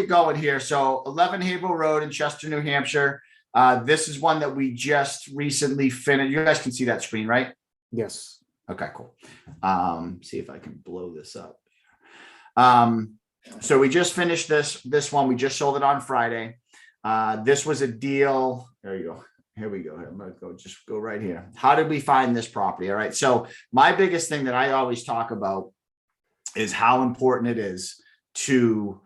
get going here. So 11 Haverhill Road in Chester, New Hampshire. This is one that we just recently finished. You guys can see that screen, right? Yes. Okay, cool. See if I can blow this up. So we just finished this one. We just sold it on Friday. This was a deal. There you go. Here we go. I'm going to just go right here. How did we find this property? All right. So my biggest thing that I always talk about is how important it is to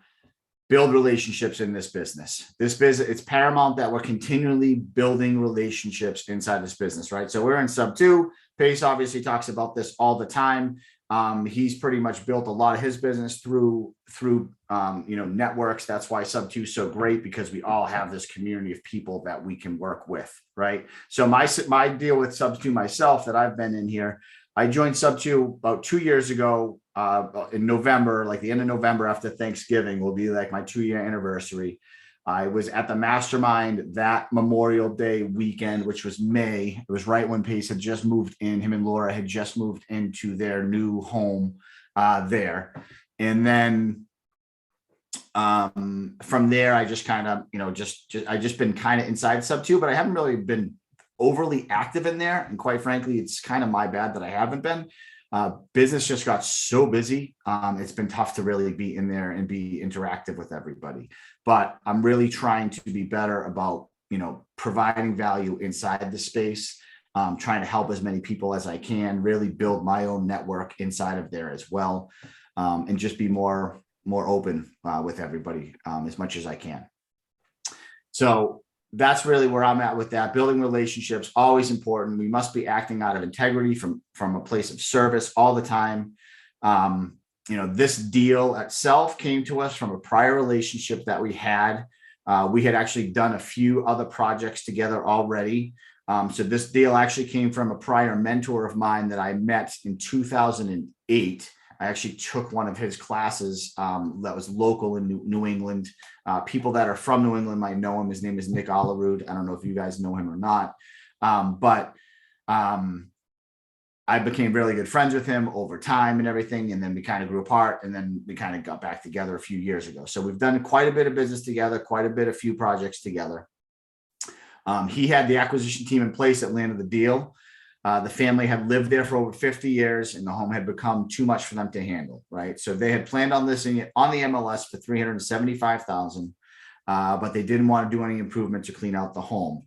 build relationships in this business. It's paramount that we're continually building relationships inside this business, right? So we're in sub 2. Pace obviously talks about this all the time. He's pretty much built a lot of his business through networks. That's why sub 2 is so great, because we all have this community of people that we can work with, right? So my deal with sub 2 myself that I've been in here, I joined sub 2 about 2 years ago in November, like the end of November after Thanksgiving will be like my 2-year anniversary. I was at the mastermind that Memorial Day weekend, which was May. It was right when Pace had just moved in. Him and Laura had just moved into their new home there. And then from there, I just kind of, I just been kind of inside sub 2, but I haven't really been overly active in there. And quite frankly, it's kind of my bad that I haven't been. Business just got so busy. It's been tough to really be in there and be interactive with everybody. But I'm really trying to be better about, providing value inside the space, trying to help as many people as I can, really build my own network inside of there as well, and just be more open with everybody as much as I can. So that's really where I'm at with that. Building relationships, always important. We must be acting out of integrity from a place of service all the time. This deal itself came to us from a prior relationship that we had. We had actually done a few other projects together already. So this deal actually came from a prior mentor of mine that I met in 2008. I actually took one of his classes that was local in New England. People that are from New England might know him. His name is Nick Olerud. I don't know if you guys know him or not, but I became really good friends with him over time and everything. And then we kind of grew apart, and then we kind of got back together a few years ago. So we've done quite a bit of business together, a few projects together. He had the acquisition team in place that landed the deal. The family had lived there for over 50 years, and the home had become too much for them to handle, right? So they had planned on listing it on the MLS for $375,000, but they didn't want to do any improvements to clean out the home.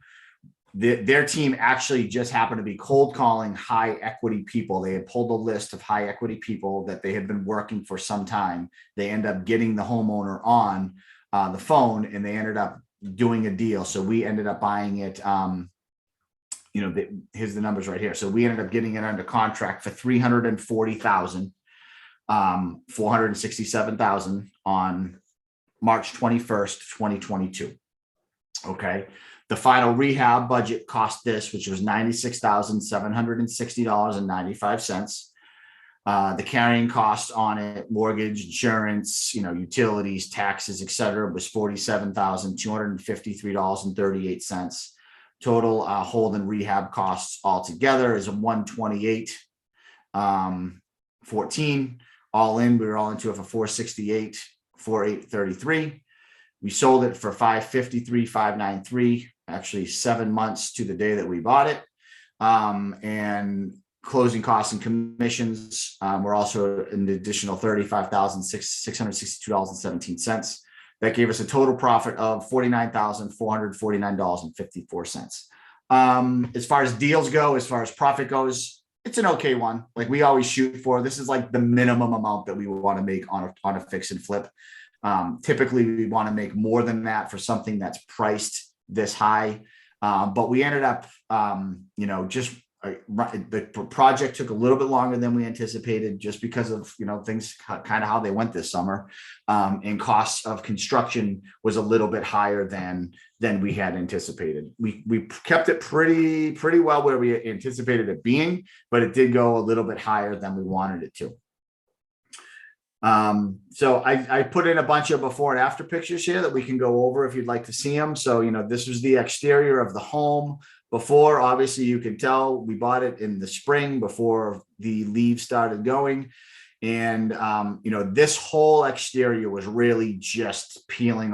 Their team actually just happened to be cold calling high equity people. They had pulled a list of high equity people that they had been working for some time. They ended up getting the homeowner on the phone, and they ended up doing a deal. So we ended up buying it. Here's the numbers right here. So we ended up getting it under contract for $340,000, $467,000 on March 21st, 2022. Okay. The final rehab budget cost this, which was $96,760.95. The carrying cost on it, mortgage, insurance, utilities, taxes, etc., was $47,253.38. Total hold and rehab costs altogether is a $128.14. All in, we were all into it for $468,483. We sold it for $553,593. Actually, 7 months to the day that we bought it. And closing costs and commissions were also an additional $35,662.17. That gave us a total profit of $49,449.54. As far as deals go, as far as profit goes, it's an okay one. Like we always shoot for. This is like the minimum amount that we want to make on a fix and flip. Typically, we want to make more than that for something that's priced this high. But we ended up, the project took a little bit longer than we anticipated, just because of things kind of how they went this summer, and costs of construction was a little bit higher than we had anticipated. We kept it pretty well where we anticipated it being, but it did go a little bit higher than we wanted it to. So I put in a bunch of before and after pictures here that we can go over if you'd like to see them. So, this was the exterior of the home before. Obviously you can tell we bought it in the spring before the leaves started going. And, this whole exterior was really just peeling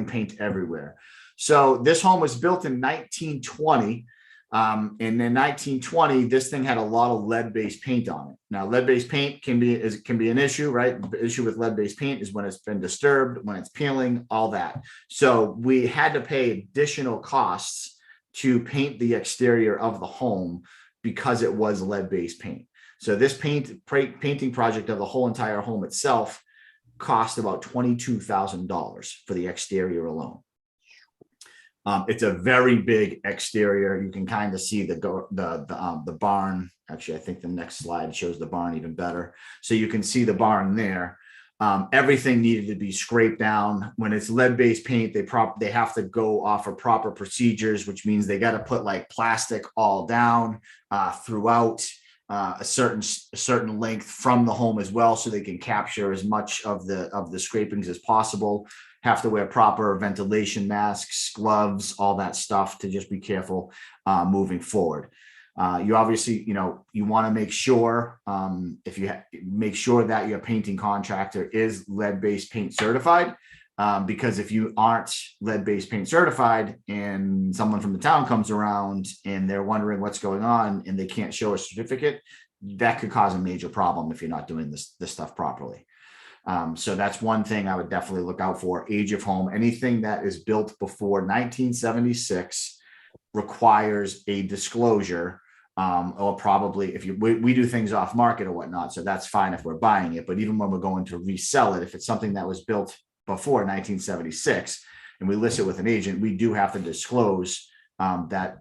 paint everywhere. So this home was built in 1920. And in 1920, this thing had a lot of lead-based paint on it. Now, lead-based paint can be an issue, right? The issue with lead-based paint is when it's been disturbed, when it's peeling, all that. So we had to pay additional costs to paint the exterior of the home because it was lead-based paint. So this painting project of the whole entire home itself cost about $22,000 for the exterior alone. It's a very big exterior. You can kind of see the barn. Actually, I think the next slide shows the barn even better. So you can see the barn there. Everything needed to be scraped down. When it's lead-based paint, they have to go off of proper procedures, which means they got to put like plastic all down throughout a certain length from the home as well, so they can capture as much of the scrapings as possible. Have to wear proper ventilation masks, gloves, all that stuff to just be careful moving forward. You obviously, you want to make sure make sure that your painting contractor is lead-based paint certified, because if you aren't lead-based paint certified and someone from the town comes around and they're wondering what's going on and they can't show a certificate, that could cause a major problem if you're not doing this stuff properly. So that's one thing I would definitely look out for. Age of home, anything that is built before 1976 requires a disclosure, or probably if we do things off market or whatnot, so that's fine if we're buying it. But even when we're going to resell it, if it's something that was built before 1976 and we list it with an agent, we do have to disclose that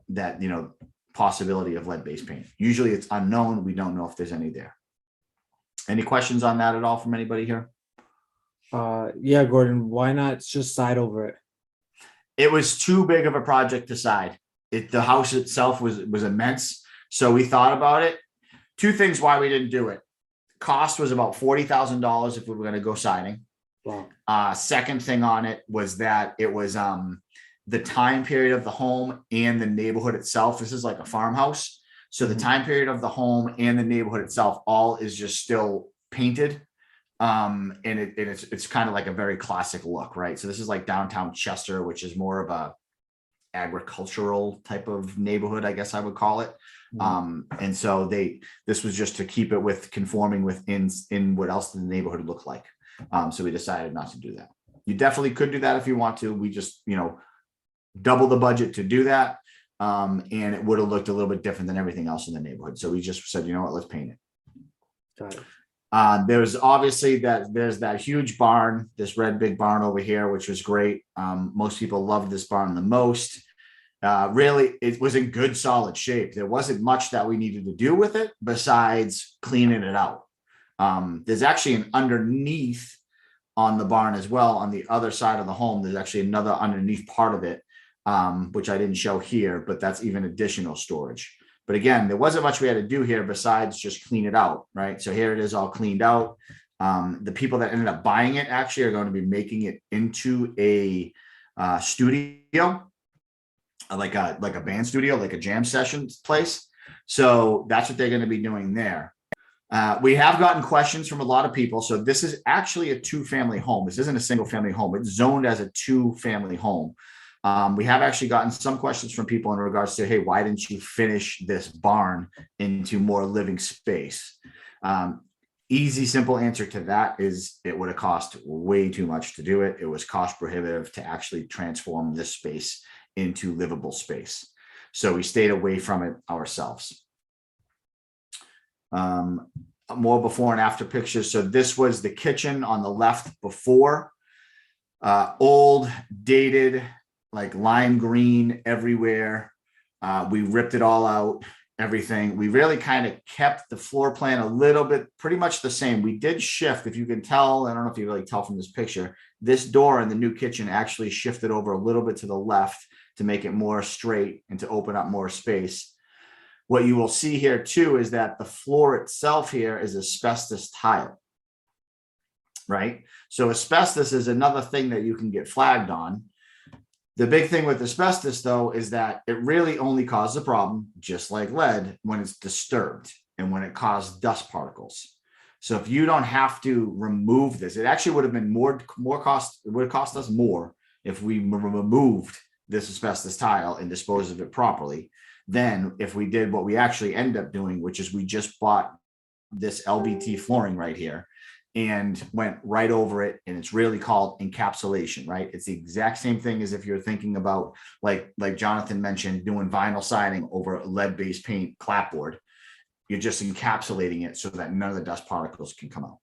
possibility of lead-based paint. Usually it's unknown. We don't know if there's any there. Any questions on that at all from anybody here? Yeah, Gordon, why not just side over it? It was too big of a project to side. The house itself was immense. So we thought about it. Two things why we didn't do it. Cost was about $40,000 if we were going to go siding. Wow. Second thing on it was that it was the time period of the home and the neighborhood itself. This is like a farmhouse. So the time period of the home and the neighborhood itself all is just still painted. And it's kind of like a very classic look, right? So this is like downtown Chester, which is more of a agricultural type of neighborhood, I guess I would call it. And so this was just to keep it with conforming within what else the neighborhood looked like. So we decided not to do that. You definitely could do that if you want to. We just, double the budget to do that. And it would have looked a little bit different than everything else in the neighborhood. So we just said, you know what, let's paint it. Got it. There's obviously there's that huge barn, this red big barn over here, which was great. Most people loved this barn the most. Really, it was in good, solid shape. There wasn't much that we needed to do with it besides cleaning it out. There's actually an underneath on the barn as well. On the other side of the home, there's actually another underneath part of it, which I didn't show here, but that's even additional storage. But again, there wasn't much we had to do here besides just clean it out, right? So here it is all cleaned out. The people that ended up buying it actually are going to be making it into a studio, like a band studio, like a jam session place. So that's what they're going to be doing there. We have gotten questions from a lot of people. So this is actually a 2-family home. This isn't a single family home. It's zoned as a 2-family home. We have actually gotten some questions from people in regards to, hey, why didn't you finish this barn into more living space? Easy, simple answer to that is it would have cost way too much to do it. It was cost prohibitive to actually transform this space into livable space. So we stayed away from it ourselves. More before and after pictures. So this was the kitchen on the left before. Old, dated, like lime green everywhere. We ripped it all out, everything. We really kind of kept the floor plan a little bit, pretty much the same. We did shift, if you can tell, I don't know if you really tell from this picture, this door in the new kitchen actually shifted over a little bit to the left to make it more straight and to open up more space. What you will see here too is that the floor itself here is asbestos tile, right? So asbestos is another thing that you can get flagged on. The big thing with asbestos, though, is that it really only causes a problem, just like lead, when it's disturbed and when it causes dust particles. So if you don't have to remove this, it actually would have been more cost. It would have cost us more if we removed this asbestos tile and disposed of it properly than if we did what we actually end up doing, which is we just bought this LVT flooring right here and went right over it. And it's really called encapsulation, right? It's the exact same thing as if you're thinking about, like Jonathan mentioned, doing vinyl siding over lead-based paint clapboard. You're just encapsulating it so that none of the dust particles can come out.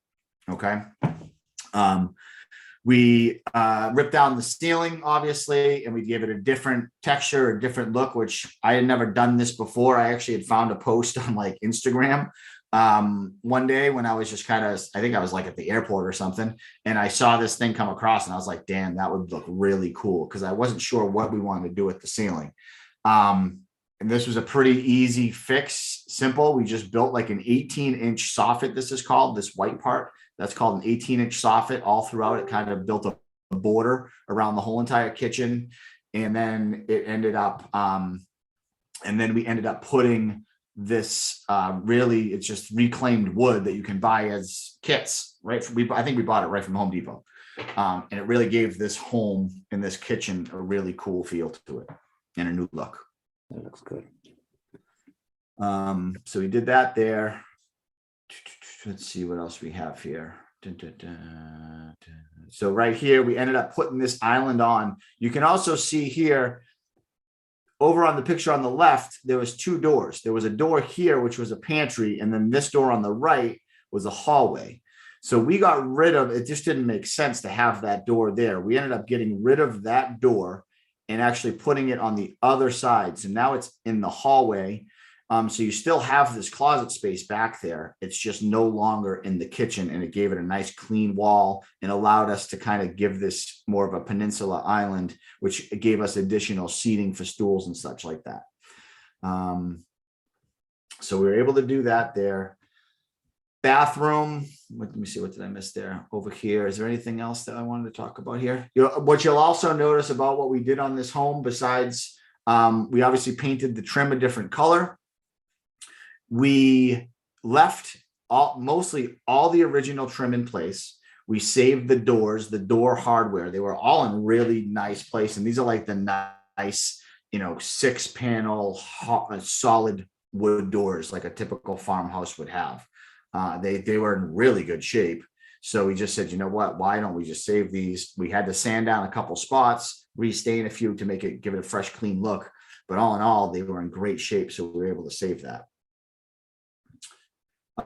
Okay. We ripped down the ceiling, obviously, and we gave it a different texture, a different look, which I had never done this before. I actually had found a post on like Instagram one day when I was just kind of, I think I was like at the airport or something, and I saw this thing come across and I was like, damn, that would look really cool, because I wasn't sure what we wanted to do with the ceiling. And this was a pretty easy fix, simple. We just built like an 18-inch soffit. This is called, this white part. That's called an 18-inch soffit all throughout. It kind of built a border around the whole entire kitchen. And then it ended up, and then we ended up putting this, really, it's just reclaimed wood that you can buy as kits, right? I think we bought it right from Home Depot. And it really gave this home and this kitchen a really cool feel to it and a new look. That looks good. So we did that there. Let's see what else we have here. So right here, we ended up putting this island on. You can also see here, over on the picture on the left, there was two doors. There was a door here, which was a pantry, and then this door on the right was a hallway. So we got rid of, it just didn't make sense to have that door there. We ended up getting rid of that door and actually putting it on the other side. So now it's in the hallway. So you still have this closet space back there. It's just no longer in the kitchen, and it gave it a nice clean wall and allowed us to kind of give this more of a peninsula island, which gave us additional seating for stools and such like that. So we were able to do that there. Bathroom, let me see, what did I miss there? Over here, is there anything else that I wanted to talk about here? What you'll also notice about what we did on this home, besides we obviously painted the trim a different color. We left mostly all the original trim in place. We saved the doors, the door hardware. They were all in really nice place. And these are like the nice, 6-panel solid wood doors, like a typical farmhouse would have. They were in really good shape. So we just said, you know what, why don't we just save these? We had to sand down a couple spots, restain a few to give it a fresh, clean look. But all in all, they were in great shape. So we were able to save that.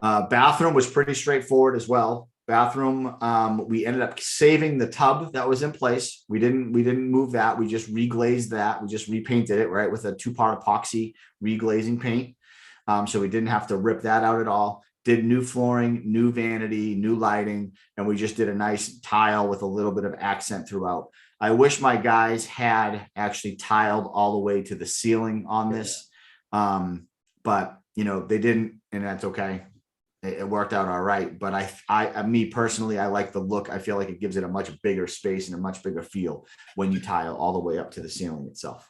Bathroom was pretty straightforward as well. Bathroom, we ended up saving the tub that was in place. We didn't move that. We just reglazed that. We just repainted it, right, with a 2-part epoxy reglazing paint. So we didn't have to rip that out at all. Did new flooring, new vanity, new lighting, and we just did a nice tile with a little bit of accent throughout. I wish my guys had actually tiled all the way to the ceiling on this, but they didn't, and that's okay. It worked out all right. But me personally, I like the look. I feel like it gives it a much bigger space and a much bigger feel when you tile all the way up to the ceiling itself.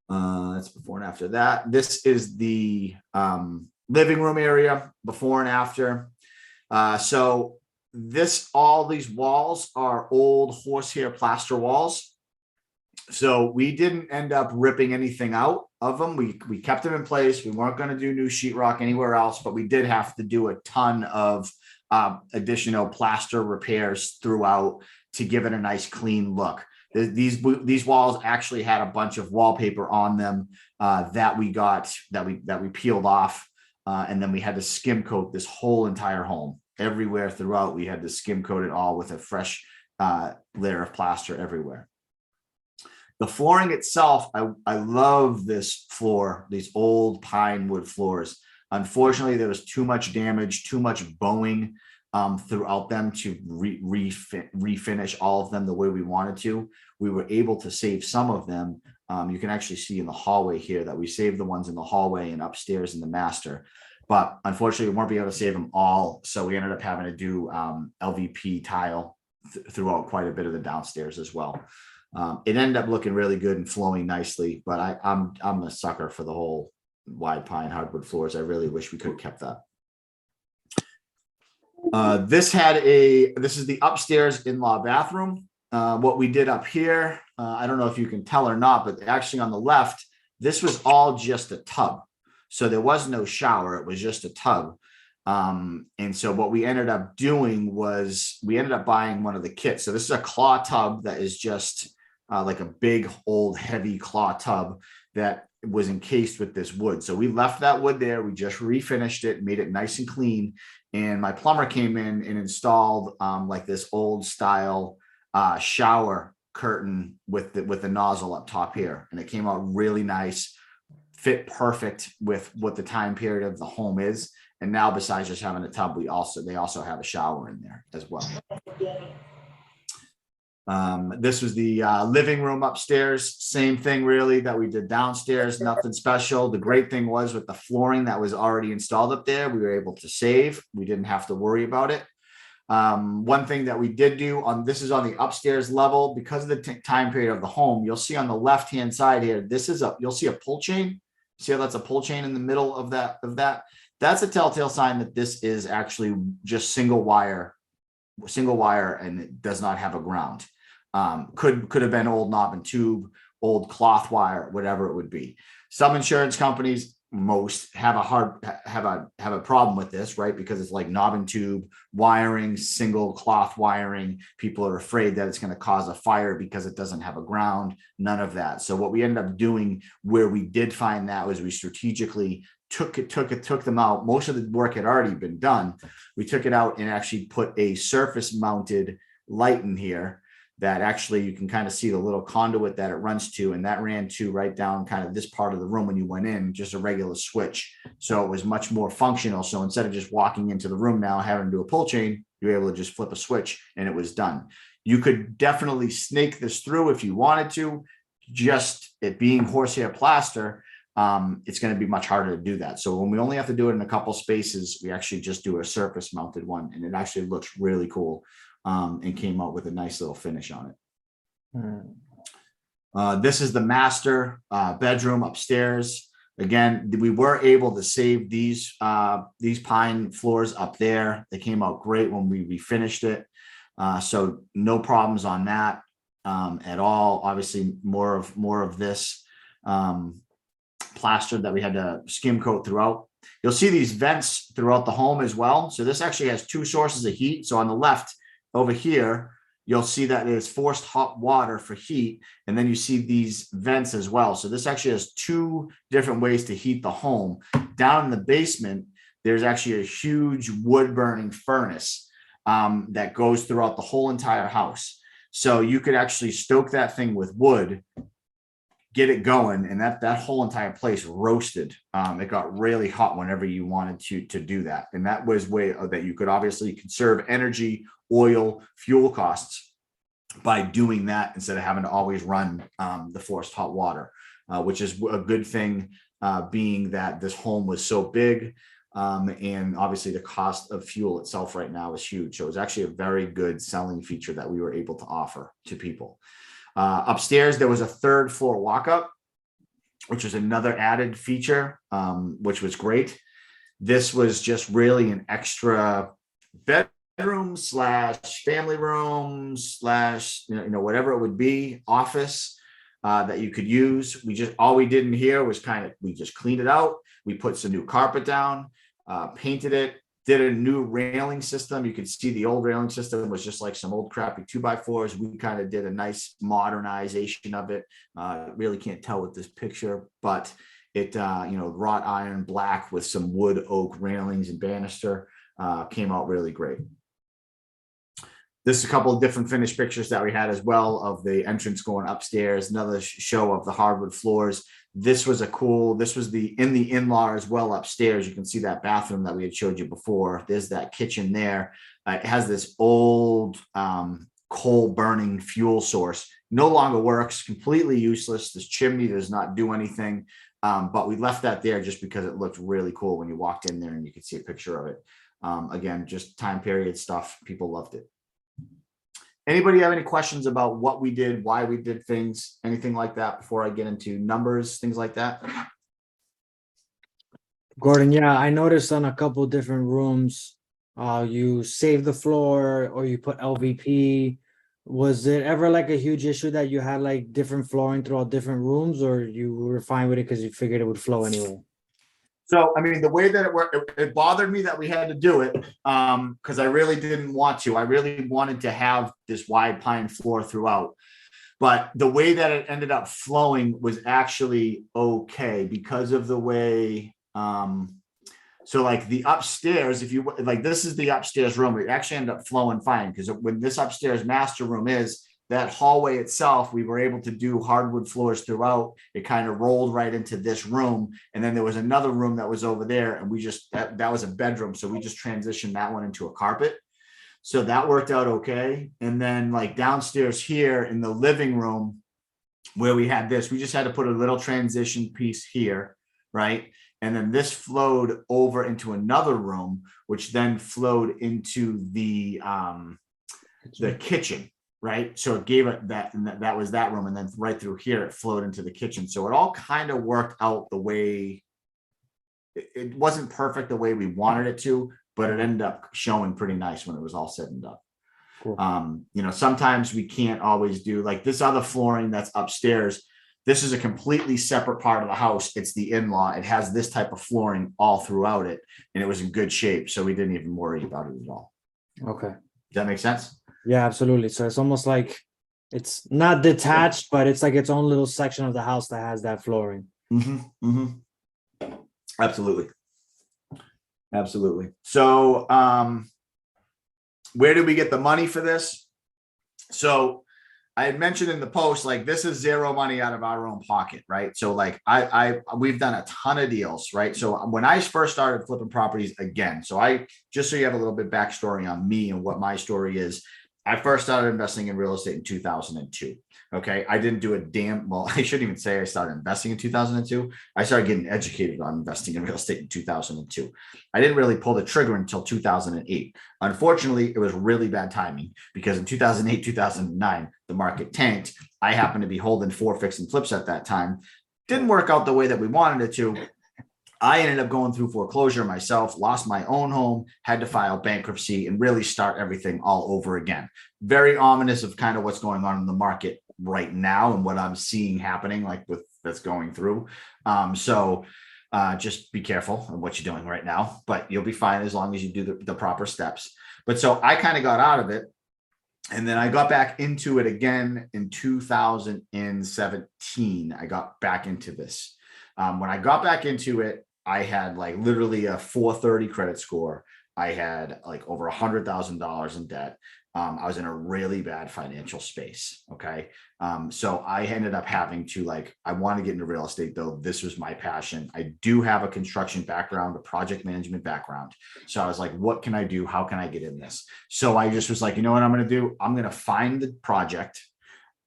That's before and after that. This is the living room area before and after. So all these walls are old horsehair plaster walls. So we didn't end up ripping anything out of them. We kept them in place. We weren't going to do new sheetrock anywhere else, but we did have to do a ton of additional plaster repairs throughout to give it a nice clean look. These walls actually had a bunch of wallpaper on them that we peeled off, and then we had to skim coat this whole entire home. Everywhere throughout, we had to skim coat it all with a fresh layer of plaster everywhere. The flooring itself, I love this floor, these old pine wood floors. Unfortunately, there was too much damage, too much bowing throughout them to refinish all of them the way we wanted to. We were able to save some of them. You can actually see in the hallway here that we saved the ones in the hallway and upstairs in the master. But unfortunately, we weren't able to save them all. So we ended up having to do LVP tile throughout quite a bit of the downstairs as well. It ended up looking really good and flowing nicely, but I'm a sucker for the whole wide pine hardwood floors. I really wish we could have kept that. This is the upstairs in-law bathroom. What we did up here, I don't know if you can tell or not, but actually on the left, this was all just a tub. So there was no shower. It was just a tub. And so what we ended up doing was we ended up buying one of the kits. So this is a claw tub that is just like a big old heavy claw tub that was encased with this wood. So we left that wood there. We just refinished it, made it nice and clean. And my plumber came in and installed like this old style shower curtain with the nozzle up top here. And it came out really nice, fit perfect with what the time period of the home is. And now besides just having a tub, they also have a shower in there as well. This was the living room upstairs. Same thing really that we did downstairs, nothing special. The great thing was with the flooring that was already installed up there, we were able to save. We didn't have to worry about it. One thing that we did do this is on the upstairs level because of the time period of the home. You'll see on the left-hand side here, you'll see a pull chain. See how that's a pull chain in the middle of that? That's a telltale sign that this is actually just single wire, and it does not have a ground. Could have been old knob and tube, old cloth wire, whatever it would be. Some insurance companies, most have a problem with this, right? Because it's like knob and tube wiring, single cloth wiring. People are afraid that it's going to cause a fire because it doesn't have a ground. None of that. So what we ended up doing where we did find that was we strategically took them out. Most of the work had already been done. We took it out and actually put a surface mounted light in here that actually you can kind of see the little conduit that it runs to, and that ran to right down kind of this part of the room when you went in, just a regular switch. So it was much more functional. So instead of just walking into the room now having to do a pull chain, you were able to just flip a switch and it was done. You could definitely snake this through if you wanted to. Just it being horsehair plaster, it's going to be much harder to do that. So when we only have to do it in a couple spaces, we actually just do a surface mounted one, and it actually looks really cool. And came out with a nice little finish on it. This is the master bedroom upstairs. Again, we were able to save these pine floors up there. They came out great when we refinished it. So no problems on that at all. Obviously, more of this plaster that we had to skim coat throughout. You'll see these vents throughout the home as well. So this actually has two sources of heat. So on the left, over here, you'll see that there's forced hot water for heat, and then you see these vents as well. So this actually has two different ways to heat the home. Down in the basement, there's actually a huge wood burning furnace that goes throughout the whole entire house. So you could actually stoke that thing with wood, get it going, and that whole entire place roasted. It got really hot whenever you wanted to do that. And that was way that you could obviously conserve energy, oil, fuel costs by doing that instead of having to always run the forced hot water, which is a good thing, being that this home was so big. And obviously the cost of fuel itself right now is huge. So it was actually a very good selling feature that we were able to offer to people. Upstairs, there was a third floor walk-up, which was another added feature, which was great. This was just really an extra bedroom slash family room slash, whatever it would be, office that you could use. All we did in here was we just cleaned it out. We put some new carpet down, painted it, did a new railing system. You could see the old railing system was just like some old crappy 2x4s. We kind of did a nice modernization of it. Really can't tell with this picture, but it, wrought iron black with some wood oak railings and banister, came out really great. This is a couple of different finished pictures that we had as well of the entrance going upstairs. Another show of the hardwood floors. This was the in-law as well upstairs. You can see that bathroom that we had showed you before. There's that kitchen there. It has this old coal burning fuel source. No longer works, completely useless. This chimney does not do anything. But we left that there just because it looked really cool when you walked in there and you could see a picture of it. Again, just time period stuff. People loved it. Anybody have any questions about what we did, why we did things, anything like that before I get into numbers, things like that? Gordon, yeah, I noticed on a couple different rooms, you save the floor or you put LVP. Was it ever like a huge issue that you had like different flooring throughout different rooms, or you were fine with it because you figured it would flow anyway? So, I mean, the way that it worked, it bothered me that we had to do it because I really didn't want to. I really wanted to have this wide pine floor throughout. But the way that it ended up flowing was actually okay because of the way. So like the upstairs, if you like, this is the upstairs room. It actually ended up flowing fine because when this upstairs master room is, that hallway itself, we were able to do hardwood floors throughout. It kind of rolled right into this room. And then there was another room that was over there. And we just, that was a bedroom. So we just transitioned that one into a carpet. So that worked out okay. And then like downstairs here in the living room where we had this, we just had to put a little transition piece here, right? And then this flowed over into another room, which then flowed into the kitchen, right? So it gave it that, and that was that room. And then right through here, it flowed into the kitchen. So it all kind of worked out the way, it wasn't perfect the way we wanted it to, but it ended up showing pretty nice when it was all said and done. Cool. You know, sometimes we can't always do like this other flooring that's upstairs. This is a completely separate part of the house. It's the in-law. It has this type of flooring all throughout it, and it was in good shape. So we didn't even worry about it at all. Okay. Does that make sense? Yeah, absolutely. So it's almost like it's not detached, but it's like its own little section of the house that has that flooring. Absolutely. Absolutely. So where did we get the money for this? So I had mentioned in the post, like this is zero money out of our own pocket, right? So like we've done a ton of deals, right? So when I first started flipping properties again, so just so you have a little bit backstory on me and what my story is, I first started investing in real estate in 2002. Okay. I didn't do I shouldn't even say I started investing in 2002. I started getting educated on investing in real estate in 2002. I didn't really pull the trigger until 2008. Unfortunately, it was really bad timing because in 2008, 2009, the market tanked. I happened to be holding 4 fix and flips at that time. Didn't work out the way that we wanted it to. I ended up going through foreclosure myself, lost my own home, had to file bankruptcy and really start everything all over again. Very ominous of kind of what's going on in the market right now and what I'm seeing happening like with that's going through. So just be careful of what you're doing right now, but you'll be fine as long as you do the proper steps. But so I kind of got out of it. And then I got back into it again in 2017. I got back into this. When I got back into it, I had like literally a 430 credit score. I had like over $100,000 in debt. I was in a really bad financial space. Okay. So I ended up having to I want to get into real estate though. This was my passion. I do have a construction background, a project management background. So I was like, what can I do? How can I get in this? So I just was like, you know what I'm going to do? I'm going to find the project.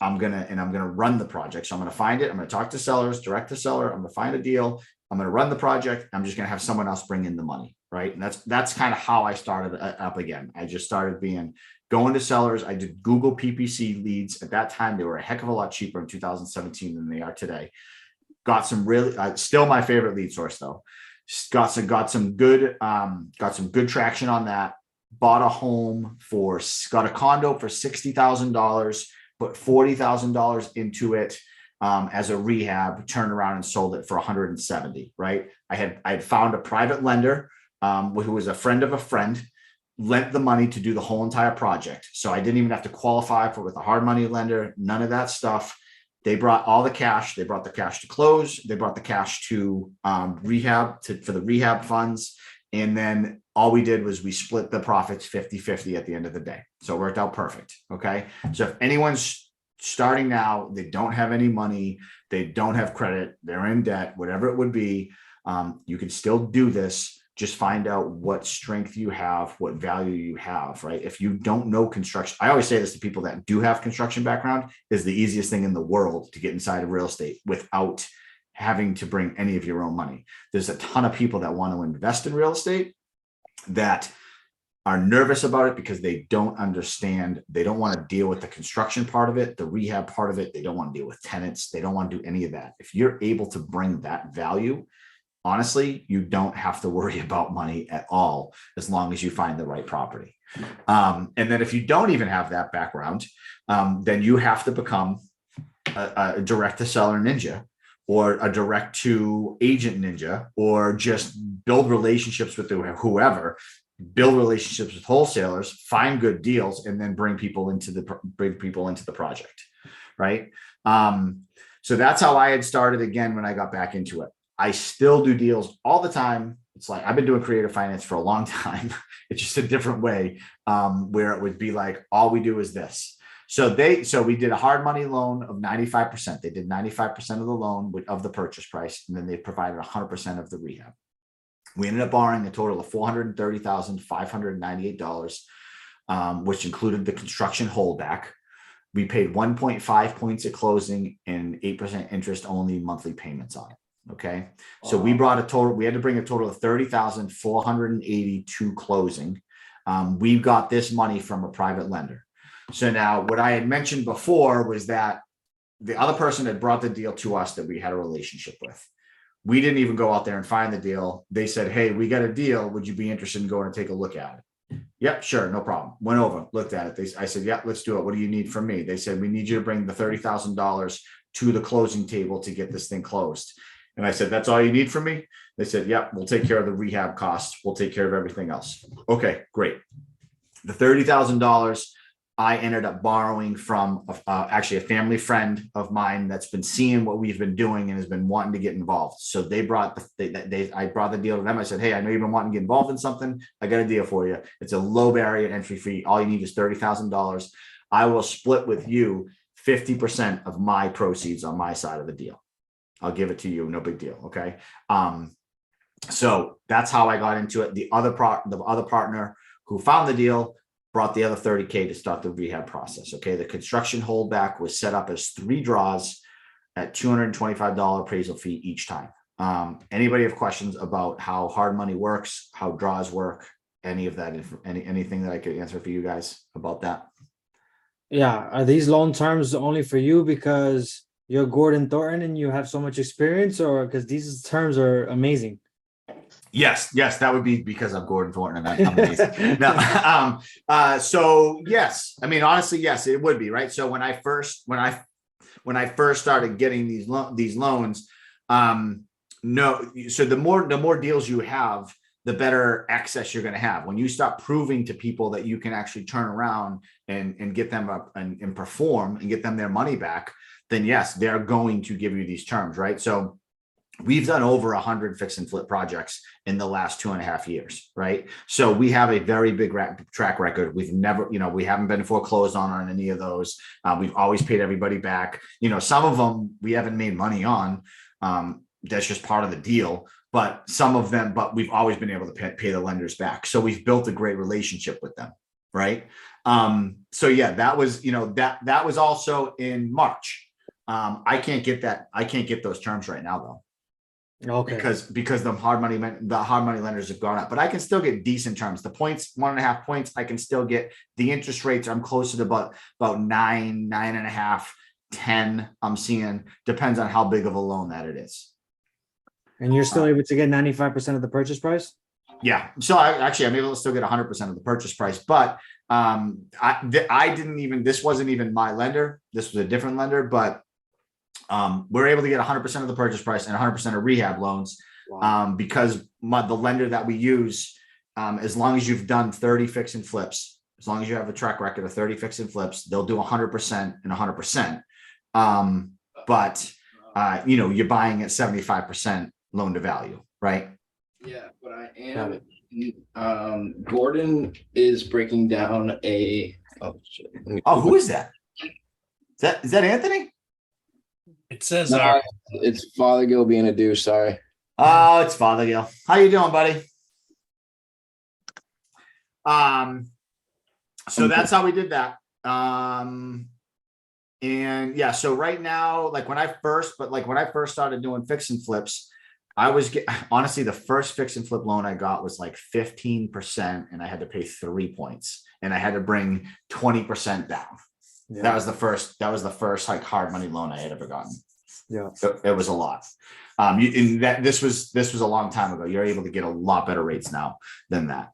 I'm going to run the project. So I'm going to find it. I'm going to talk to sellers, direct the seller. I'm going to find a deal. I'm going to run the project. I'm just going to have someone else bring in the money. Right. And that's kind of how I started up again. I just started going to sellers. I did Google PPC leads. At that time, they were a heck of a lot cheaper in 2017 than they are today. Got some really, still my favorite lead source though. Got some good traction on that. Bought a home got a condo for $60,000. Put $40,000 into it as a rehab, turned around and sold it for 170. Right. I had found a private lender who was a friend of a friend, lent the money to do the whole entire project. So I didn't even have to qualify for with a hard money lender, none of that stuff. They brought all the cash. They brought the cash to close. They brought the cash to rehab for the rehab funds. And then all we did was we split the profits 50-50 at the end of the day. So it worked out perfect. Okay. So if anyone's starting now, they don't have any money, they don't have credit, they're in debt, whatever it would be, you can still do this. Just find out what strength you have, what value you have, right? If you don't know construction, I always say this to people that do have construction background, is the easiest thing in the world to get inside of real estate without having to bring any of your own money. There's a ton of people that want to invest in real estate that are nervous about it because they don't understand. They don't want to deal with the construction part of it, the rehab part of it. They don't want to deal with tenants. They don't want to do any of that. If you're able to bring that value, honestly, you don't have to worry about money at all as long as you find the right property. And then if you don't even have that background, then you have to become a direct to seller ninja or a direct to agent ninja, or just build relationships with whoever, build relationships with wholesalers, find good deals, and then bring people into the project. Right. So that's how I had started again when I got back into it. I still do deals all the time. It's like I've been doing creative finance for a long time. It's just a different way, where it would be like, all we do is this. So we did a hard money loan of 95%. They did 95% of the loan of the purchase price, and then they provided 100% of the rehab. We ended up borrowing a total of $430,598, which included the construction holdback. We paid 1.5 points at closing and 8% interest only monthly payments on it. Okay. So we had to bring a total of 30,480 to closing. We got this money from a private lender. So now what I had mentioned before was that the other person had brought the deal to us that we had a relationship with. We didn't even go out there and find the deal. They said, hey, we got a deal. Would you be interested in going and take a look at it? Yep, sure, no problem. Went over, looked at it. I said, yeah, let's do it. What do you need from me? They said, we need you to bring the $30,000 to the closing table to get this thing closed. And I said, that's all you need from me? They said, yep, we'll take care of the rehab costs. We'll take care of everything else. Okay, great. The $30,000 I ended up borrowing from actually a family friend of mine that's been seeing what we've been doing and has been wanting to get involved. So I brought the deal to them. I said, hey, I know you've been wanting to get involved in something. I got a deal for you. It's a low barrier entry fee. All you need is $30,000. I will split with you 50% of my proceeds on my side of the deal. I'll give it to you. No big deal. Okay. So that's how I got into it. The other partner who found the deal brought the other $30K to start the rehab process. Okay. The construction holdback was set up as 3 draws at $225 appraisal fee each time. Anybody have questions about how hard money works, how draws work, any of that, anything that I could answer for you guys about that? Yeah. Are these loan terms only for you because you're Gordon Thornton and you have so much experience, or because these terms are amazing? Yes, that would be because I'm Gordon Thornton and I'm amazing. No, so yes, I mean, honestly, yes, it would be, right? So when I first started getting these loans, so the more deals you have, the better access you're going to have. When you start proving to people that you can actually turn around and get them up and perform and get them their money back, then yes, they're going to give you these terms, right? So we've done over 100 fix and flip projects in the last 2.5 years, right? So we have a very big track record. We've never, we haven't been foreclosed on any of those. We've always paid everybody back. Some of them we haven't made money on. That's just part of the deal. But we've always been able to pay the lenders back. So we've built a great relationship with them, right? So yeah, that was, that was also in March. I can't get those terms right now though. Okay. Because the hard money lenders have gone up, but I can still get decent terms. The points, 1.5 points, I can still get. The interest rates, I'm closer to about 9.5, 10. I'm seeing, depends on how big of a loan that it is. And you're still able to get 95% of the purchase price? Yeah. So I'm able to still get 100% of the purchase price, but this wasn't even my lender. This was a different lender, but we're able to get 100% of the purchase price and 100% of rehab loans. Wow. Because the lender that we use, as long as you've done 30 fix and flips, as long as you have a track record of 30 fix and flips, they'll do 100% and 100%. But you're buying at 75% loan to value, right? Yeah, but I am. Gordon is breaking down a. Oh shit! Who is that? Is that Anthony? It says it's Father Gil being a douche. Sorry. Oh, it's Father Gil. How you doing, buddy? So that's how we did that. And yeah, so right now, when I first started doing fix and flips, honestly, the first fix and flip loan I got was 15%, and I had to pay 3 points, and I had to bring 20% down. Yeah. That was the first hard money loan I had ever gotten. Yeah. It was a lot. This was a long time ago. You're able to get a lot better rates now than that.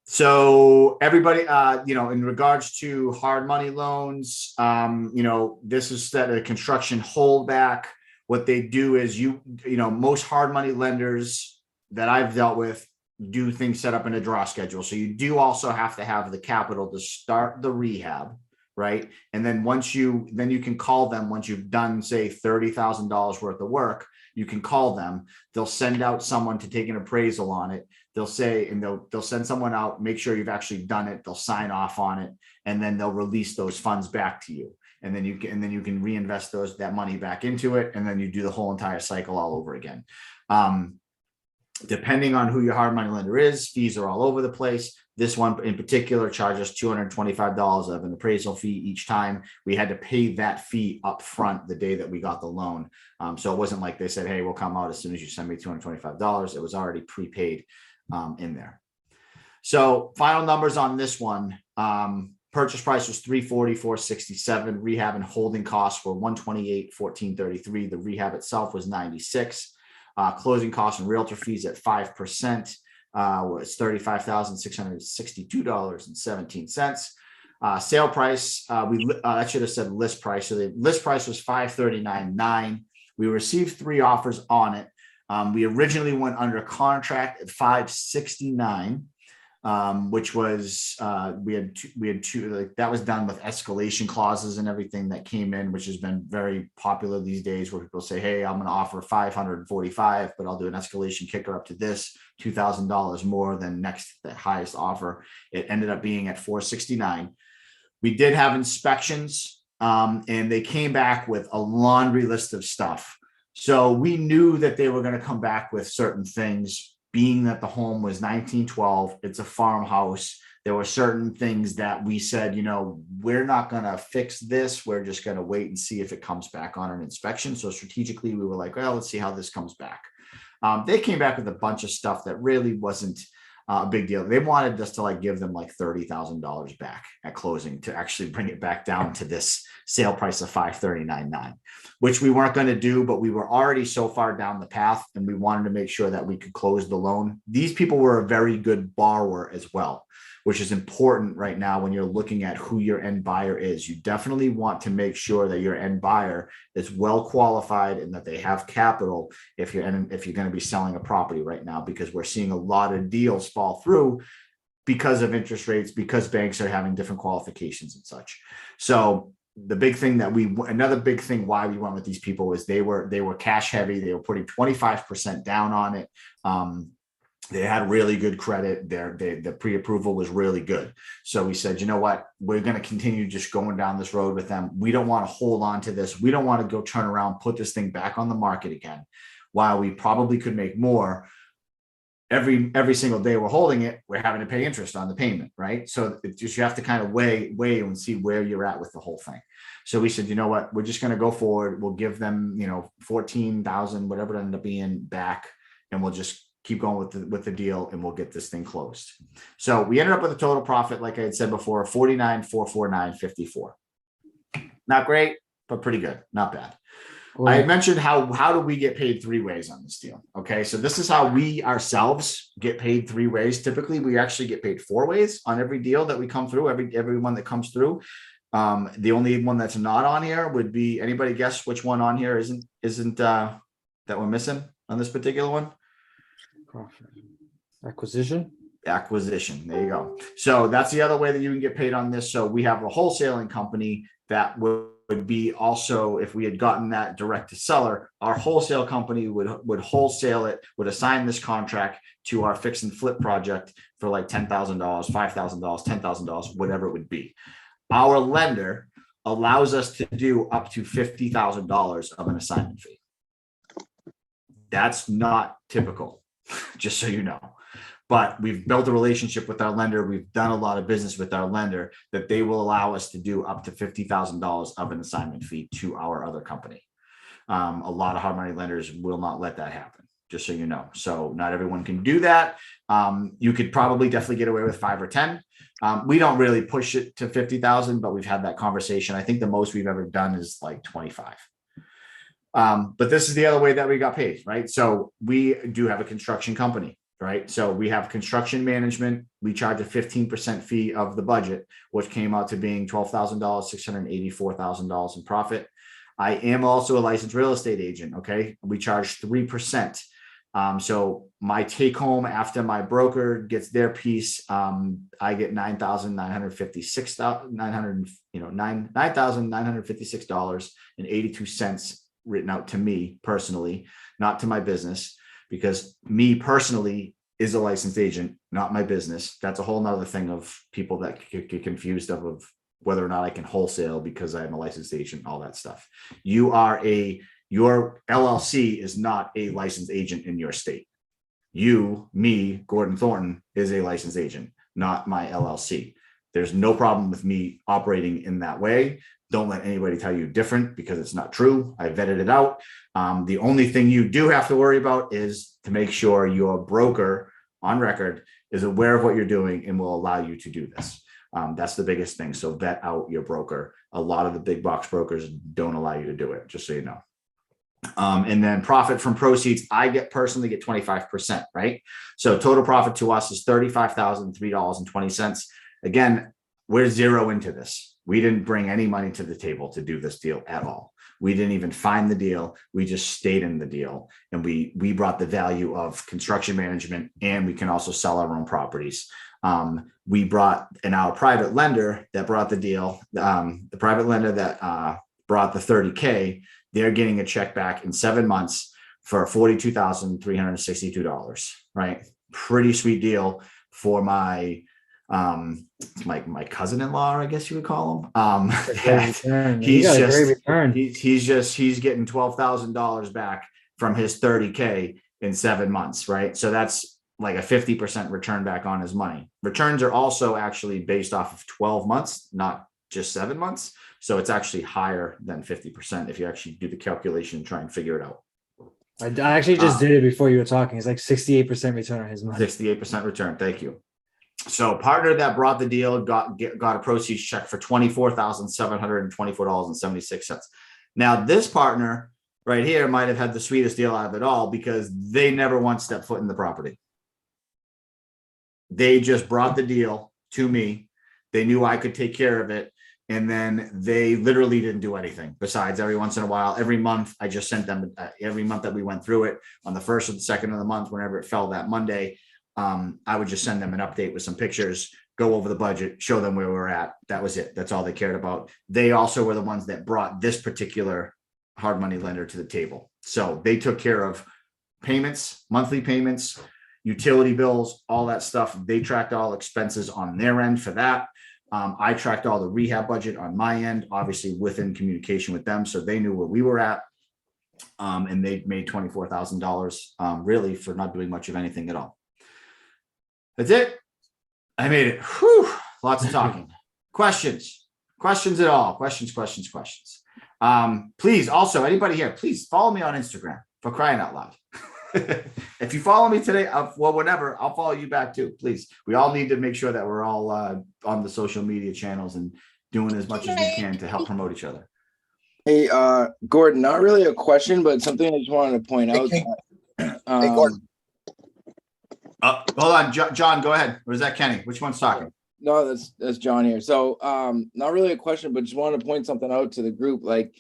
So everybody, in regards to hard money loans, this is that a construction holdback. What they do is most hard money lenders that I've dealt with do things set up in a draw schedule. So you do also have to have the capital to start the rehab, right? And then you can call them once you've done, say, $30,000 worth of work. You can call them. They'll send out someone to take an appraisal on it. They'll say, and they'll send someone out, make sure you've actually done it. They'll sign off on it, and then they'll release those funds back to you. And then you can reinvest that money back into it, and then you do the whole entire cycle all over again. Depending on who your hard money lender is, fees are all over the place. This one in particular charges $225 of an appraisal fee each time. We had to pay that fee up front the day that we got the loan. So it wasn't like they said, hey, we'll come out as soon as you send me $225. It was already prepaid in there. So final numbers on this one. Purchase price was $340,467. Rehab and holding costs were $128,1433. The rehab itself was $96. Closing costs and realtor fees at 5% was $35,662.17. Sale price, I should have said list price. So the list price was $539,900. We received 3 offers on it. We originally went under contract at $569,000. Which was we had two like that was done with escalation clauses and everything that came in, which has been very popular these days, where people say, hey, I'm going to offer $545, but I'll do an escalation kicker up to this $2,000 more than the highest offer. It ended up being at $469. We did have inspections, and they came back with a laundry list of stuff. So we knew that they were going to come back with certain things. Being that the home was 1912, it's a farmhouse. There were certain things that we said, we're not going to fix this. We're just going to wait and see if it comes back on an inspection. So strategically, we were like, well, let's see how this comes back. They came back with a bunch of stuff that really wasn't a big deal. They wanted us to give them $30,000 back at closing to actually bring it back down to this sale price of $539,900, which we weren't going to do, but we were already so far down the path, and we wanted to make sure that we could close the loan. These people were a very good borrower as well, which is important right now when you're looking at who your end buyer is. You definitely want to make sure that your end buyer is well qualified and that they have capital if you're going to be selling a property right now, because we're seeing a lot of deals fall through because of interest rates, because banks are having different qualifications and such. So the big thing another big thing why we went with these people was they were cash heavy. They were putting 25% down on it. They had really good credit. The pre-approval was really good. So we said, you know what, we're going to continue just going down this road with them. We don't want to hold on to this. We don't want to go turn around, put this thing back on the market again, while we probably could make more. Every single day we're holding it, we're having to pay interest on the payment, right? So you have to kind of weigh and see where you're at with the whole thing. So we said, you know what, we're just going to go forward. We'll give them, $14,000, whatever it ended up being, back, and we'll just keep going with the deal, and we'll get this thing closed. So we ended up with a total profit, like I had said before, $49,449.54. Not great, but pretty good. Not bad. Cool. I had mentioned how do we get paid 3 ways on this deal? Okay, so this is how we ourselves get paid 3 ways. Typically, we actually get paid 4 ways on every deal that we come through, every one that comes through. The only one that's not on here would be, anybody guess which one on here isn't that we're missing on this particular one? Profit. Acquisition. There you go. So that's the other way that you can get paid on this. So we have a wholesaling company that would be also, if we had gotten that direct to seller, our wholesale company would wholesale it, would assign this contract to our fix and flip project for $10,000, $5,000, $10,000, whatever it would be. Our lender allows us to do up to $50,000 of an assignment fee. That's not typical, just so you know. But we've built a relationship with our lender. We've done a lot of business with our lender that they will allow us to do up to $50,000 of an assignment fee to our other company. A lot of hard money lenders will not let that happen, just so you know. So not everyone can do that. You could probably definitely get away with 5 or 10. We don't really push it to 50,000, but we've had that conversation. I think the most we've ever done is 25. But this is the other way that we got paid, right? So we do have a construction company, right? So we have construction management. We charge a 15% fee of the budget, which came out to being $12,000, $684,000 in profit. I am also a licensed real estate agent. Okay. We charge 3%. So my take home after my broker gets their piece, I get $9,956 written out to me personally, not to my business, because me personally is a licensed agent, not my business. That's a whole nother thing of people that get confused of whether or not I can wholesale because I'm a licensed agent, all that stuff. Your LLC is not a licensed agent in your state. Me, Gordon Thornton, is a licensed agent, not my LLC. There's no problem with me operating in that way. Don't let anybody tell you different because it's not true. I vetted it out. The only thing you do have to worry about is to make sure your broker on record is aware of what you're doing and will allow you to do this. That's the biggest thing. So vet out your broker. A lot of the big box brokers don't allow you to do it, just so you know. And then profit from proceeds, I personally get 25%, right? So total profit to us is $35,003.20. Again, we're zero into this. We didn't bring any money to the table to do this deal at all. We didn't even find the deal. We just stayed in the deal, and we brought the value of construction management, and we can also sell our own properties. We brought in our private lender that brought the deal, the private lender that brought the 30K, they're getting a check back in 7 months for $42,362, right? Pretty sweet deal for my cousin-in-law, I guess you would call him. He's getting $12,000 back from his 30K in 7 months, right? So that's like a 50% return back on his money. Returns are also actually based off of 12 months, not just 7 months. So it's actually higher than 50% if you actually do the calculation and try and figure it out. I actually just did it before you were talking. It's like 68% return on his money. 68% return. Thank you. So partner that brought the deal got a proceeds check for $24,724.76. Now this partner right here might have had the sweetest deal out of it all because they never once stepped foot in the property. They just brought the deal to me. They knew I could take care of it. And then they literally didn't do anything besides every once in a while, every month, I just sent them every month that we went through it on the first or the second of the month, whenever it fell that Monday. I would just send them an update with some pictures, go over the budget, show them where we're at. That was it. That's all they cared about. They also were the ones that brought this particular hard money lender to the table. So they took care of payments, monthly payments, utility bills, all that stuff. They tracked all expenses on their end for that. I tracked all the rehab budget on my end, obviously within communication with them. So they knew where we were at. And they made $24,000 really for not doing much of anything at all. That's it. I made it. Whew, lots of talking. Questions at all? Questions. Please, also, anybody here, please follow me on Instagram, for crying out loud. If you follow me today, well, whenever, I'll follow you back too, please. We all need to make sure that we're all on the social media channels and doing as much as we can to help promote each other. Hey, Gordon, not really a question, but something I just wanted to point out. Hey, Gordon. Hold on, John, go ahead. Or is that Kenny? Which one's talking? No, that's John here. So not really a question, but just wanted to point something out to the group. Like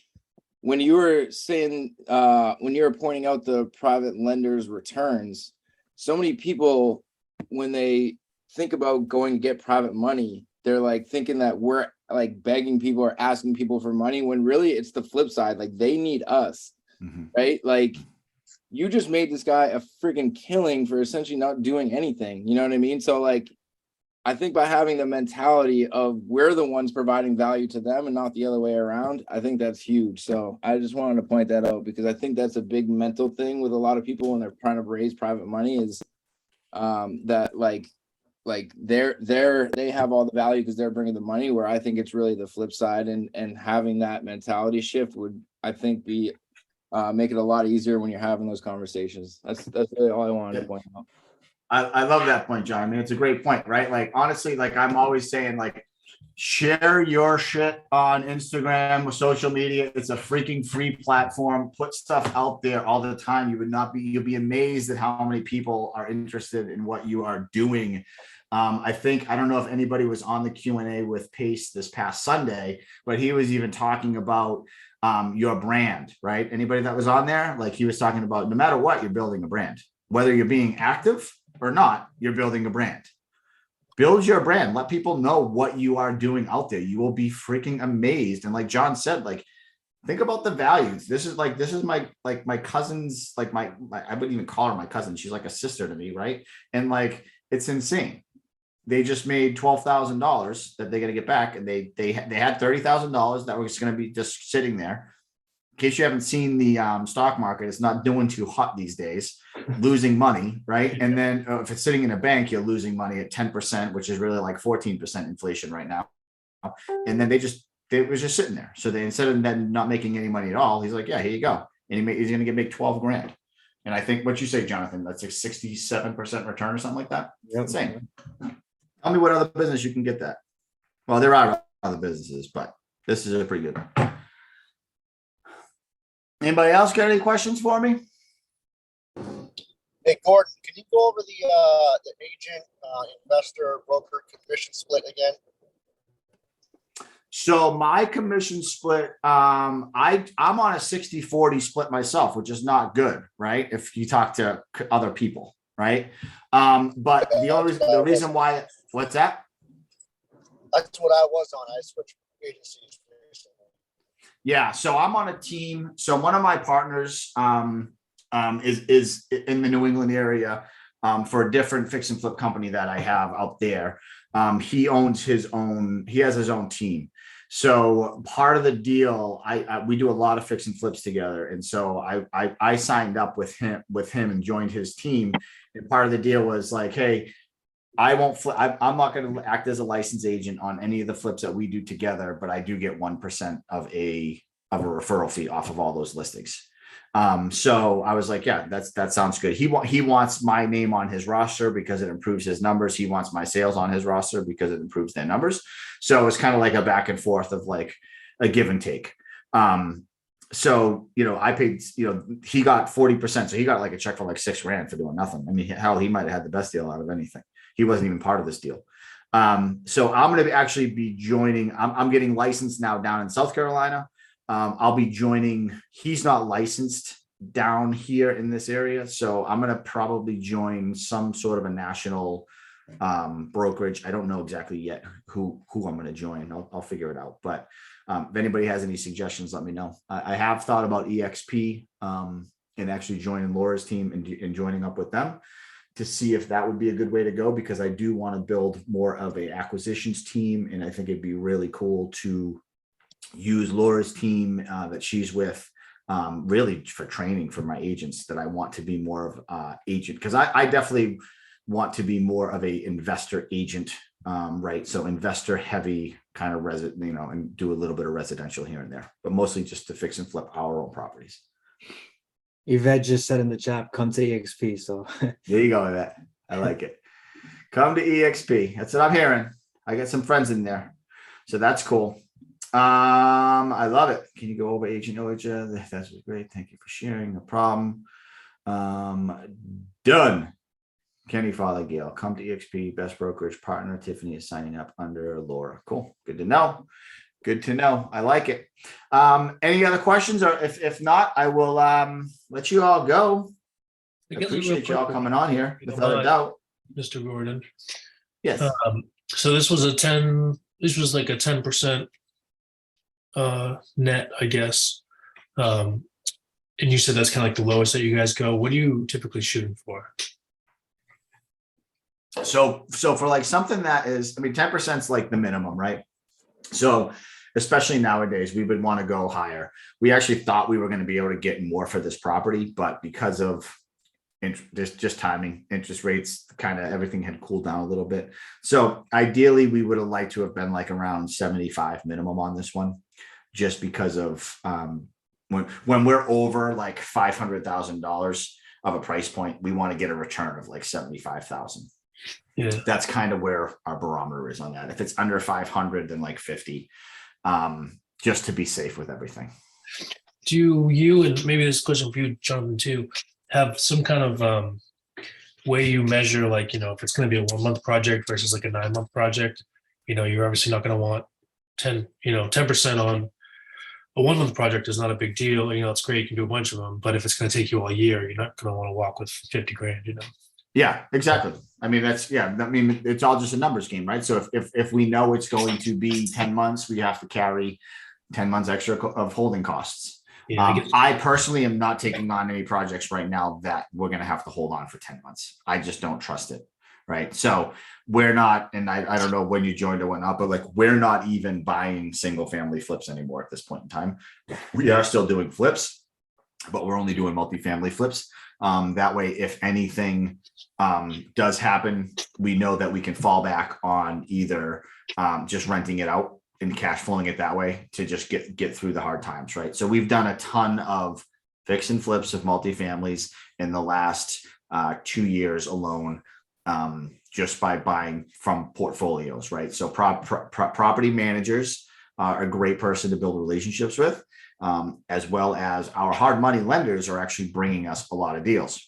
when you were saying, when you were pointing out the private lenders' returns, so many people, when they think about going to get private money, they're like thinking that we're like begging people or asking people for money, when really it's the flip side. Like they need us, right? Like you just made this guy a freaking killing for essentially not doing anything. You know what I mean? So like, I think by having the mentality of we're the ones providing value to them and not the other way around, I think that's huge. So I just wanted to point that out because I think that's a big mental thing with a lot of people when they're trying to raise private money is that like they have all the value because they're bringing the money, where I think it's really the flip side, and having that mentality shift would, I think, be make it a lot easier when you're having those conversations. That's really all I wanted to point out. I love that point, John. I mean, it's a great point, right? Like, honestly, like I'm always saying, like, Share your shit on Instagram or social media. It's a freaking free platform. Put stuff out there all the time. You'll be amazed at how many people are interested in what you are doing. I don't know if anybody was on the Q&A with Pace this past Sunday, but he was even talking about your brand, right? Anybody that was on there, like he was talking about, no matter what, you're building a brand, whether you're being active or not, you're building a brand. Build your brand. Let people know what you are doing out there. You will be freaking amazed. And like John said, like, think about the values. This is my cousin's, like my I wouldn't even call her my cousin. She's like a sister to me, right? And like, it's insane. They just made $12,000 that they're gonna get back, and they had $30,000 that was gonna be just sitting there. In case you haven't seen the stock market, it's not doing too hot these days, losing money, right? And then if it's sitting in a bank, you're losing money at 10%, which is really like 14% inflation right now. And then it was just sitting there. So they, instead of then not making any money at all, he's like, yeah, here you go. And he's going to make 12 grand. And I think what you say, Jonathan, that's like 67% return or something like that. Yep. Insane. Tell me what other business you can get that. Well, there are other businesses, but this is a pretty good one. Anybody else got any questions for me? Hey, Gordon, can you go over the agent, investor, broker commission split again? So my commission split, I'm on a 60-40 split myself, which is not good, right? If you talk to other people, right? But the reason why, what's that? That's what I was on. I switched agencies recently. Yeah, so I'm on a team. So one of my partners is in the New England area for a different fix and flip company that I have out there. He has his own team. So part of the deal, we do a lot of fix and flips together, and so I signed up with him and joined his team. And part of the deal was like, hey, I'm not going to act as a licensed agent on any of the flips that we do together, but I do get 1% of a referral fee off of all those listings. So I was like, yeah, that sounds good. He wants my name on his roster because it improves his numbers. He wants my sales on his roster because it improves their numbers. So it's kind of like a back and forth of like a give and take. So, I paid, he got 40%. So he got like a check for like $6 grand for doing nothing. I mean, hell, he might've had the best deal out of anything. He wasn't even part of this deal. So I'm going to actually be joining, I'm getting licensed now down in South Carolina. I'll be joining, he's not licensed down here in this area. So I'm going to probably join some sort of a national brokerage. I don't know exactly yet who I'm going to join. I'll figure it out. But if anybody has any suggestions, let me know. I have thought about EXP and actually joining Laura's team and joining up with them to see if that would be a good way to go, because I do want to build more of a acquisitions team. And I think it'd be really cool to use Laura's team that she's with really for training for my agents that I want to be more of agent, because I definitely want to be more of a investor agent, right? So investor heavy kind of and do a little bit of residential here and there, but mostly just to fix and flip our own properties. Yvette just said in the chat, come to EXP. So there you go, Yvette. I like it. Come to EXP. That's what I'm hearing. I got some friends in there, so that's cool. I love it. Can you go over Agent Oja? That's great. Thank you for sharing. No problem. Done. Kenny Fothergill, come to EXP, best brokerage partner. Tiffany is signing up under Laura. Cool. Good to know. Good to know. I like it. Any other questions? Or if not, I will let you all go. I appreciate you all coming on here without a doubt. Mr. Gordon. Yes. So this was like a 10% net, I guess. And you said that's kind of like the lowest that you guys go. What are you typically shooting for? So for like something that is, 10% is like the minimum, right? So especially nowadays, we would want to go higher. We actually thought we were going to be able to get more for this property, but because of just timing, interest rates, kind of everything had cooled down a little bit. So ideally, we would have liked to have been like around 75 minimum on this one, just because of when we're over like $500,000 of a price point, we want to get a return of like 75,000. Yeah. That's kind of where our barometer is on that. If it's under 500, then like 50, just to be safe with everything. Do you, and maybe this question for you, Jonathan, too, have some kind of way you measure, like, if it's going to be a 1 month project versus like a 9 month project? You're obviously not going to want 10% on a 1 month project is not a big deal. It's great. You can do a bunch of them, but if it's going to take you all year, you're not going to want to walk with 50 grand, Yeah, exactly. I mean, it's all just a numbers game, right? So if we know it's going to be 10 months, we have to carry 10 months extra of holding costs. Yeah, I personally am not taking on any projects right now that we're going to have to hold on for 10 months. I just don't trust it. Right. So we're not, and I don't know when you joined or whatnot, but like, we're not even buying single family flips anymore at this point in time. We are still doing flips, but we're only doing multifamily flips. That way, if anything does happen, we know that we can fall back on either just renting it out and cash flowing it that way to just get through the hard times. Right. So we've done a ton of fix and flips of multifamilies in the last 2 years alone, just by buying from portfolios. Right. So property managers are a great person to build relationships with, as well as our hard money lenders are actually bringing us a lot of deals.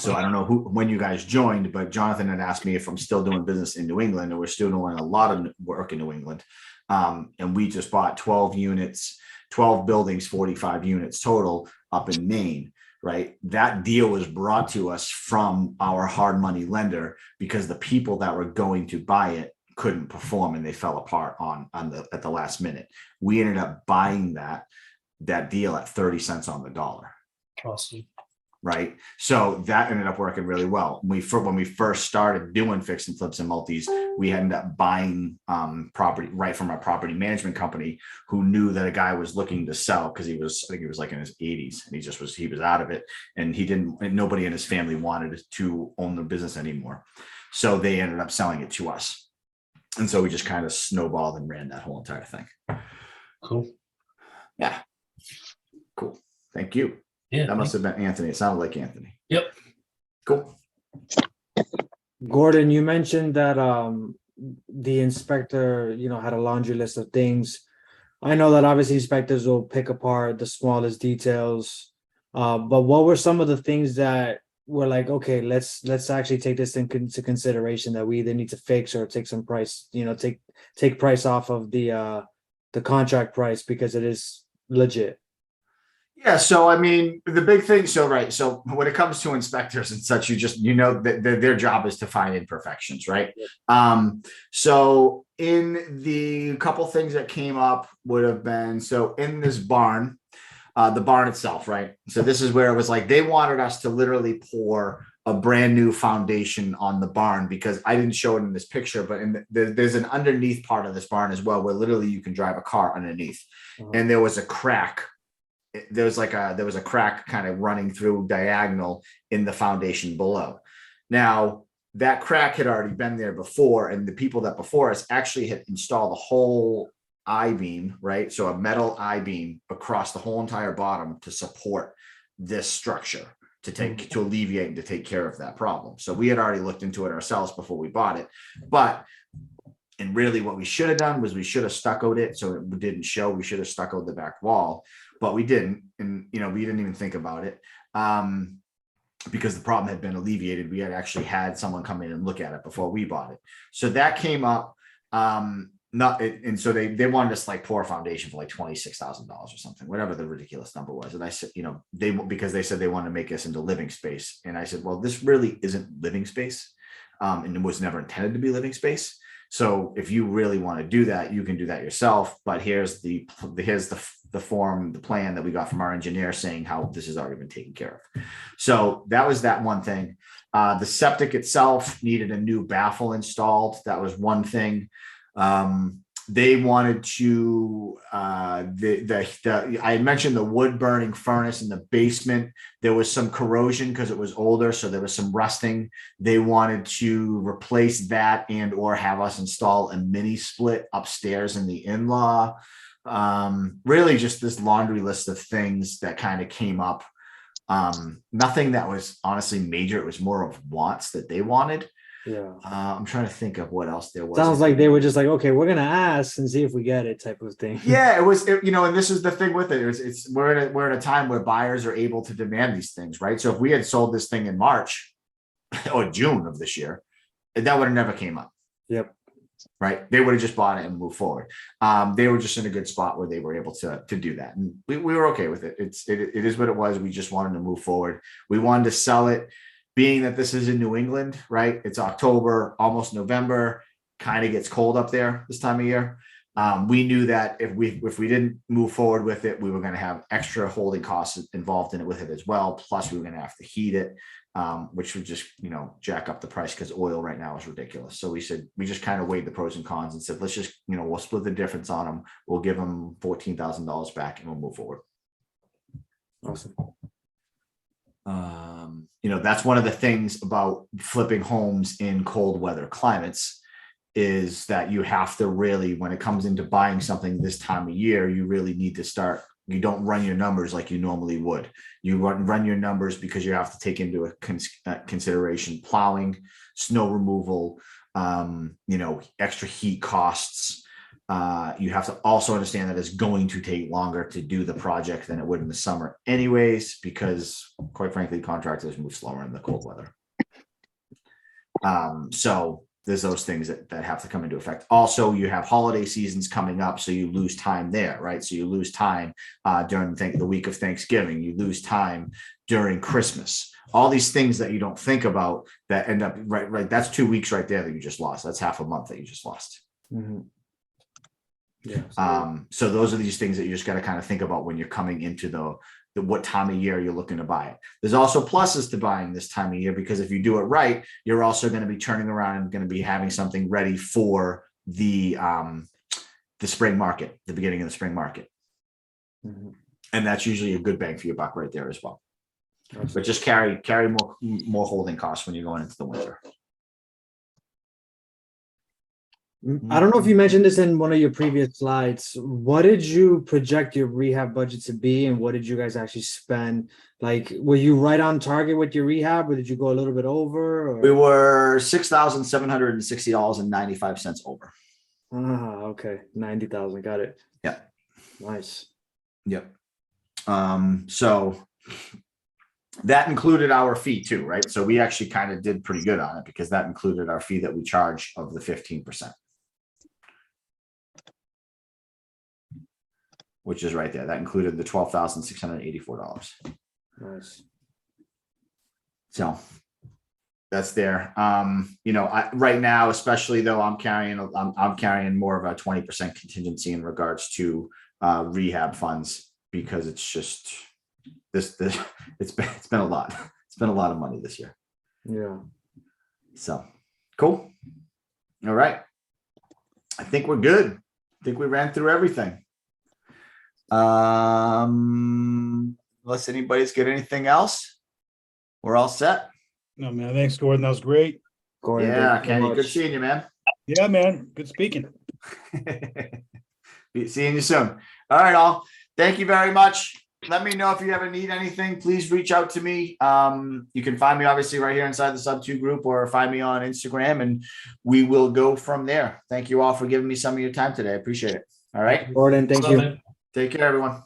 So I don't know when you guys joined, but Jonathan had asked me if I'm still doing business in New England, and we're still doing a lot of work in New England. And we just bought 12 units, 12 buildings, 45 units total up in Maine, right? That deal was brought to us from our hard money lender because the people that were going to buy it couldn't perform and they fell apart at the last minute. We ended up buying that deal at 30 cents on the dollar. awesome. Right. So that ended up working really well. When we first started doing fix and flips and multis, we ended up buying property right from our property management company who knew that a guy was looking to sell because I think he was like in his 80s and he was out of it, and nobody in his family wanted to own the business anymore. So they ended up selling it to us. And so we just kind of snowballed and ran that whole entire thing. Cool. Yeah. Cool. Thank you. Yeah. That must have been Anthony. It sounded like Anthony. Yep. Cool. Gordon, you mentioned that the inspector, had a laundry list of things. I know that obviously inspectors will pick apart the smallest details. But what were some of the things that were like, okay, let's actually take this into consideration that we either need to fix or take some price, take price off of the contract price because it is legit. Yeah. So, I mean, the big thing. So when it comes to inspectors and such, that their job is to find imperfections. Right. So in the couple things that came up would have been, so in this barn, the barn itself. Right. So this is where it was like, they wanted us to literally pour a brand new foundation on the barn because I didn't show it in this picture, but there's an underneath part of this barn as well, where literally you can drive a car underneath. And there was a crack. There was a crack kind of running through diagonal in the foundation below. Now that crack had already been there before, and the people that before us actually had installed a whole I-beam, right? So a metal I-beam across the whole entire bottom to support this structure to alleviate and to take care of that problem. So we had already looked into it ourselves before we bought it, and really what we should have done was we should have stuccoed it so it didn't show. We should have stuccoed the back wall, but we didn't. And, we didn't even think about it because the problem had been alleviated. We had actually had someone come in and look at it before we bought it. So that came up. And so they wanted us like pour a foundation for like $26,000 or something, whatever the ridiculous number was. And I said, because they said they wanted to make us into living space. And I said, well, this really isn't living space. And it was never intended to be living space. So if you really want to do that, you can do that yourself. But here's the plan that we got from our engineer saying how this has already been taken care of. So that was that one thing. The septic itself needed a new baffle installed. That was one thing. They wanted to, I mentioned the wood burning furnace in the basement. There was some corrosion because it was older. So there was some rusting. They wanted to replace that and or have us install a mini split upstairs in the in-law. Really just this laundry list of things that kind of came up. Nothing that was honestly major. It was more of wants that they wanted. Yeah. I'm trying to think of what else there was. Sounds like they were just like, okay, we're gonna ask and see if we get it, type of thing. Yeah, and this is the thing with it. We're in a time where buyers are able to demand these things, right? So if we had sold this thing in March or June of this year, that would have never came up. Yep. Right. They would have just bought it and moved forward. They were just in a good spot where they were able to do that. And we were okay with it. It is what it was. We just wanted to move forward. We wanted to sell it, being that this is in New England, right? It's October, almost November, kind of gets cold up there this time of year. We knew that if we didn't move forward with it, we were going to have extra holding costs involved in it with it as well. Plus we were going to have to heat it. Which would just, jack up the price because oil right now is ridiculous. So we just kind of weighed the pros and cons and said, let's just, we'll split the difference on them. We'll give them $14,000 back and we'll move forward. Awesome. That's one of the things about flipping homes in cold weather climates is that you have to really, when it comes into buying something this time of year, you really need to start. You don't run your numbers like you normally would. You run your numbers because you have to take into consideration plowing, snow removal, extra heat costs. You have to also understand that it's going to take longer to do the project than it would in the summer anyways, because quite frankly, contractors move slower in the cold weather. So there's those things that have to come into effect. Also, you have holiday seasons coming up, so you lose time there, right? So you lose time during the week of Thanksgiving. You lose time during Christmas. All these things that you don't think about that end up right. That's 2 weeks right there that you just lost. That's half a month that you just lost. Mm-hmm. Yeah. So those are these things that you just got to kind of think about when you're coming into the what time of year you're looking to buy it. There's also pluses to buying this time of year, because if you do it right, you're also going to be turning around and going to be having something ready for the spring market, the beginning of the spring market. Mm-hmm. And that's usually a good bang for your buck right there as well. Awesome. But just carry more holding costs when you're going into the winter. I don't know if you mentioned this in one of your previous slides. What did you project your rehab budget to be, and what did you guys actually spend? Like, were you right on target with your rehab, or did you go a little bit over? Or? We were $6,760.95 over. Okay, 90,000. Got it. Yeah. Nice. Yep. So that included our fee too, right? So we actually kind of did pretty good on it because that included our fee that we charge of the 15%. Which is right there. That included the $12,684. Nice. So that's there. Right now, especially though, I'm carrying more of a 20% contingency in regards to rehab funds, because it's just it's been a lot. It's been a lot of money this year. Yeah. So cool. All right. I think we're good. I think we ran through everything. Unless anybody's got anything else, we're all set. No, man. Thanks, Gordon. That was great. Gordon, Yeah, thank you so Kenny, much. good seeing you, man. Yeah, man. Good speaking. Seeing you soon. All right, all. Thank you very much. Let me know if you ever need anything. Please reach out to me. You can find me obviously right here inside the Sub2 group, or find me on Instagram, and we will go from there. Thank you all for giving me some of your time today. I appreciate it. All right. Gordon, thank you. Man. Take care, everyone.